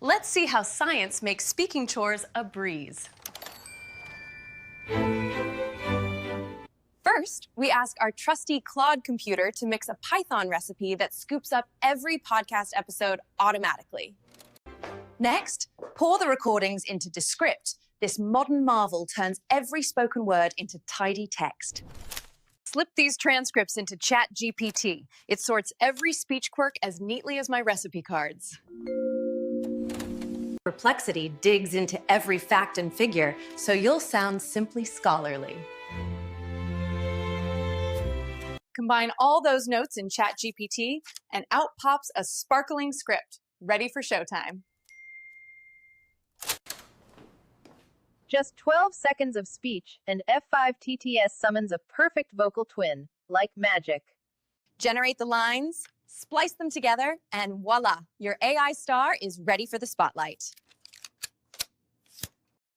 Let's see how science makes speaking chores a breeze. First, we ask our trusty Claude computer to mix a Python recipe that scoops up every podcast episode automatically. Next, pour the recordings into Descript. This modern marvel turns every spoken word into tidy text. Slip these transcripts into ChatGPT. It sorts every speech quirk as neatly as my recipe cards. Perplexity digs into every fact and figure, so you'll sound simply scholarly. Combine all those notes in ChatGPT, and out pops a sparkling script, ready for showtime. Just 12 seconds of speech, and F5 TTS summons a perfect vocal twin, like magic. Generate the lines, splice them together, and voila, your AI star is ready for the spotlight.